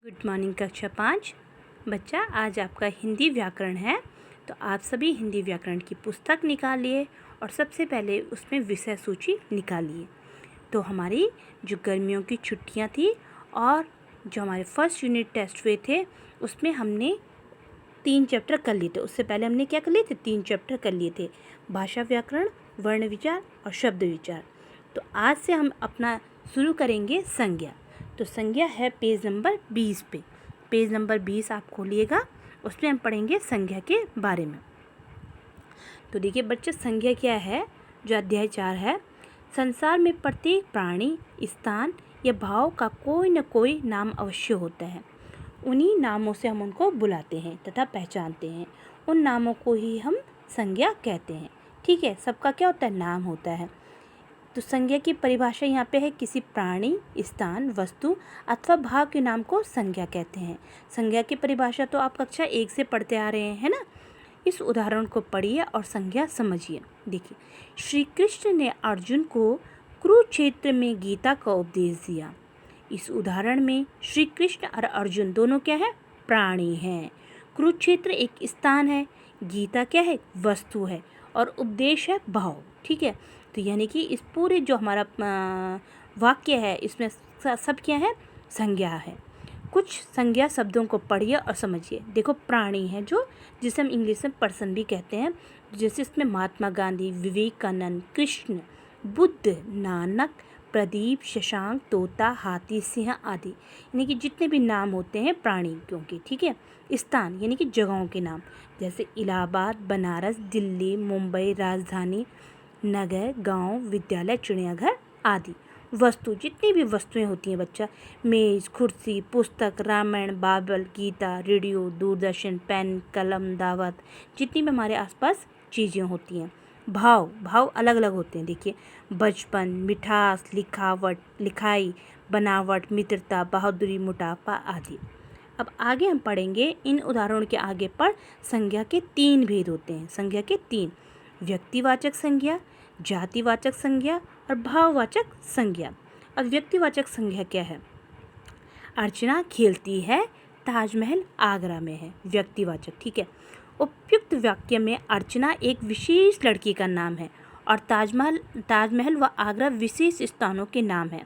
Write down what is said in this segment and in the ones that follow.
Good morning कक्षा 5 बच्चा, आज आपका हिंदी व्याकरण है। तो आप सभी हिंदी व्याकरण की पुस्तक निकालिए और सबसे पहले उसमें विषय सूची निकालिए। तो हमारी जो गर्मियों की छुट्टियां थी और जो हमारे फर्स्ट यूनिट टेस्ट हुए थे उसमें हमने 3 चैप्टर कर लिए थे। उससे पहले हमने क्या कर लिए थे? 3 चैप्टर कर लिए थे, भाषा व्याकरण, वर्ण विचार और शब्द विचार। तो आज से हम अपना शुरू करेंगे संज्ञा। तो संज्ञा है पेज नंबर 20 पे। पेज नंबर 20 आप खोलिएगा, उसमें हम पढ़ेंगे संज्ञा के बारे में। तो देखिए बच्चे, संज्ञा क्या है? जो अध्याय 4 है, संसार में प्रत्येक प्राणी, स्थान या भाव का कोई न कोई नाम अवश्य होता है। उन्हीं नामों से हम उनको बुलाते हैं तथा पहचानते हैं। उन नामों को ही हम संज्ञा कहते हैं। ठीक है, सबका क्या होता है? नाम होता है। तो संज्ञा की परिभाषा यहाँ पे है, किसी प्राणी, स्थान, वस्तु अथवा भाव के नाम को संज्ञा कहते हैं। संज्ञा की परिभाषा तो आप कक्षा 1 से पढ़ते आ रहे हैं ना। इस उदाहरण को पढ़िए और संज्ञा समझिए। देखिए, श्री कृष्ण ने अर्जुन को कुरुक्षेत्र में गीता का उपदेश दिया। इस उदाहरण में श्री कृष्ण और अर्जुन दोनों क्या है? प्राणी हैं। कुरुक्षेत्र एक स्थान है, गीता क्या है? वस्तु है, और उपदेश है भाव। ठीक है, तो यानी कि इस पूरे जो हमारा वाक्य है इसमें सब क्या है? संज्ञा है। कुछ संज्ञा शब्दों को पढ़िए और समझिए। देखो, प्राणी है जो, जिसे हम इंग्लिश में पर्सन भी कहते हैं। जैसे इसमें महात्मा गांधी, विवेकानंद, कृष्ण, बुद्ध, नानक, प्रदीप, शशांक, तोता, हाथी, सिंह आदि, यानी कि जितने भी नाम होते हैं प्राणियों के। ठीक है, स्थान यानी कि जगहों के नाम, जैसे इलाहाबाद, बनारस, दिल्ली, मुंबई, राजधानी, नगर, गांव, विद्यालय, चिड़ियाघर आदि। वस्तु, जितनी भी वस्तुएं होती हैं बच्चा, मेज, कुर्सी, पुस्तक, रामायण, बाइबल, गीता, रेडियो, दूरदर्शन, पेन, कलम, दावत, जितनी भी हमारे आसपास चीज़ें होती हैं। भाव, भाव अलग अलग होते हैं। देखिए, बचपन, मिठास, लिखावट, लिखाई, बनावट, मित्रता, बहादुरी, मोटापा आदि। अब आगे हम पढ़ेंगे, इन उदाहरणों के आगे पर संज्ञा के 3 भेद होते हैं। संज्ञा के 3: व्यक्तिवाचक संज्ञा, जातिवाचक संज्ञा और भाववाचक संज्ञा। अब व्यक्तिवाचक संज्ञा क्या है? अर्चना खेलती है, ताजमहल आगरा में है। व्यक्तिवाचक। ठीक है, उपयुक्त वाक्य में अर्चना एक विशेष लड़की का नाम है और ताजमहल व आगरा विशेष स्थानों के नाम हैं।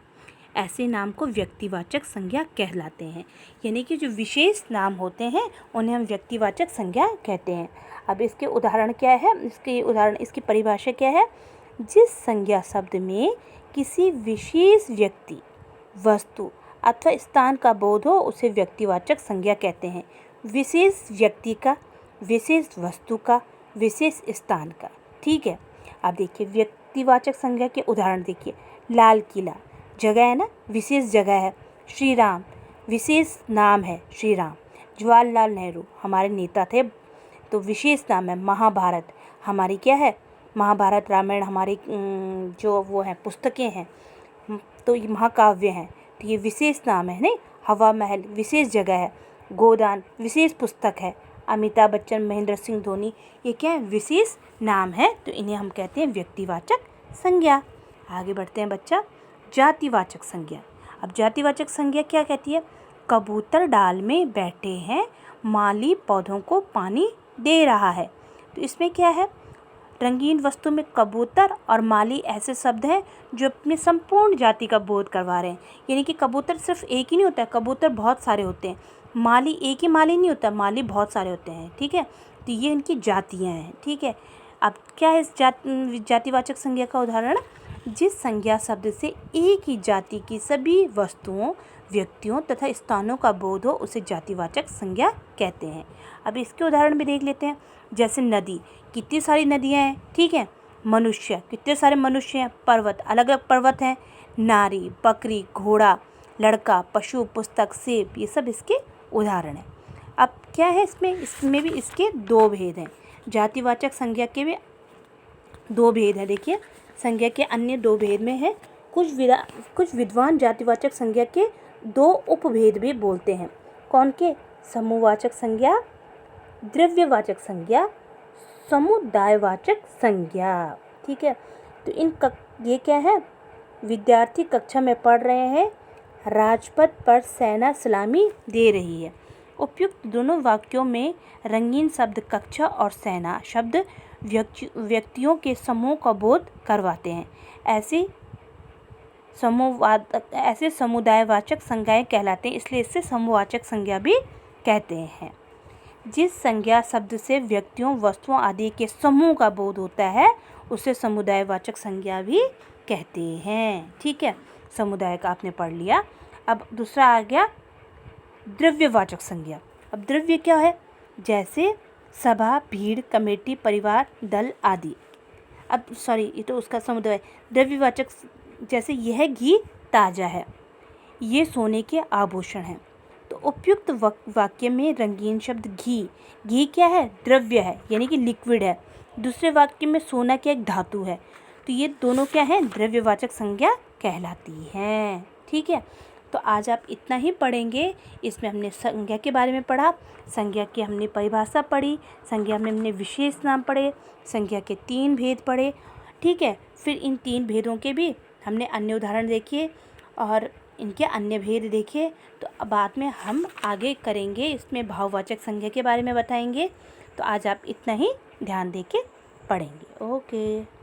ऐसे नाम को व्यक्तिवाचक संज्ञा कहलाते हैं। यानी कि जो विशेष नाम होते हैं उन्हें हम व्यक्तिवाचक संज्ञा कहते हैं। अब इसके उदाहरण क्या है? इसकी परिभाषा क्या है? जिस संज्ञा शब्द में किसी विशेष व्यक्ति, वस्तु अथवा स्थान का बोध हो उसे व्यक्तिवाचक संज्ञा कहते हैं। विशेष व्यक्ति का, विशेष वस्तु का, विशेष स्थान का। ठीक है, अब देखिए व्यक्तिवाचक संज्ञा के उदाहरण देखिए। लाल किला जगह है ना, विशेष जगह है। श्री राम विशेष नाम है, श्री राम। जवाहरलाल नेहरू हमारे नेता थे, तो विशेष नाम है। महाभारत हमारी क्या है? महाभारत, रामायण हमारी जो वो है पुस्तकें हैं, तो ये महाकाव्य हैं, तो ये विशेष नाम है। नहीं, हवा महल विशेष जगह है। गोदान विशेष पुस्तक है। अमिताभ बच्चन, महेंद्र सिंह धोनी, ये क्या है? विशेष नाम है, तो इन्हें हम कहते हैं व्यक्तिवाचक संज्ञा। आगे बढ़ते हैं बच्चा, जातिवाचक संज्ञा। अब जातिवाचक संज्ञा क्या कहती है? कबूतर डाल में बैठे हैं, माली पौधों को पानी दे रहा है। तो इसमें क्या है? रंगीन वस्तु में कबूतर और माली ऐसे शब्द हैं जो अपनी संपूर्ण जाति का बोध करवा रहे हैं। यानी कि कबूतर सिर्फ एक ही नहीं होता है, कबूतर बहुत सारे होते हैं। माली एक ही माली नहीं होता, माली बहुत सारे होते हैं। ठीक है, तो ये इनकी जातियाँ हैं। ठीक है, अब क्या है इस जातिवाचक संज्ञा का उदाहरण? जिस संज्ञा शब्द से एक ही जाति की सभी वस्तुओं, व्यक्तियों तथा स्थानों का बोध हो उसे जातिवाचक संज्ञा कहते हैं। अब इसके उदाहरण भी देख लेते हैं। जैसे नदी, कितनी सारी नदियाँ हैं। ठीक है, मनुष्य, कितने सारे मनुष्य हैं। पर्वत, अलग अलग पर्वत हैं। नारी, बकरी, घोड़ा, लड़का, पशु, पुस्तक, सेब, ये सब इसके उदाहरण हैं। अब क्या है इसमें भी इसके 2 भेद हैं। जातिवाचक संज्ञा के भी 2 भेद हैं। देखिए, संज्ञा के अन्य 2 भेद में है। कुछ विद्वान जातिवाचक संज्ञा के 2 उपभेद भी बोलते हैं। कौन के? समूहवाचक संज्ञा, द्रव्यवाचक संज्ञा, समुदायवाचक संज्ञा। ठीक है, तो ये क्या है? विद्यार्थी कक्षा में पढ़ रहे हैं राजपथ पर सेना सलामी दे रही है। उपयुक्त दोनों वाक्यों में रंगीन शब्द कक्षा और सेना शब्द व्यक्तियों के समूह का बोध करवाते हैं। ऐसे समुदायवाचक संज्ञाएं कहलाते हैं, इसलिए इससे समूहवाचक संज्ञा भी कहते हैं। जिस संज्ञा शब्द से व्यक्तियों, वस्तुओं आदि के समूह का बोध होता है उसे समुदायवाचक संज्ञा भी कहते हैं। ठीक है, समुदाय का आपने पढ़ लिया। अब दूसरा आ गया द्रव्यवाचक संज्ञा। अब द्रव्य क्या है? जैसे सभा, भीड़, कमेटी, परिवार, दल आदि। अब ये तो उसका समुदाय। द्रव्यवाचक जैसे यह घी ताज़ा है, ये सोने के आभूषण हैं। तो उपयुक्त वाक्य में रंगीन शब्द घी क्या है? द्रव्य है, यानी कि लिक्विड है। दूसरे वाक्य में सोना क्या एक धातु है। तो ये दोनों क्या है? द्रव्यवाचक संज्ञा कहलाती हैं। ठीक है, तो आज आप इतना ही पढ़ेंगे। इसमें हमने संज्ञा के बारे में पढ़ा, संज्ञा की हमने परिभाषा पढ़ी, संज्ञा में हमने विशेष नाम पढ़े, संज्ञा के 3 भेद पढ़े। ठीक है, फिर इन 3 भेदों के भी हमने अन्य उदाहरण देखे और इनके अन्य भेद देखे। तो बाद में हम आगे करेंगे, इसमें भाववाचक संज्ञा के बारे में बताएंगे। तो आज आप इतना ही ध्यान दे के पढ़ेंगे। ओके।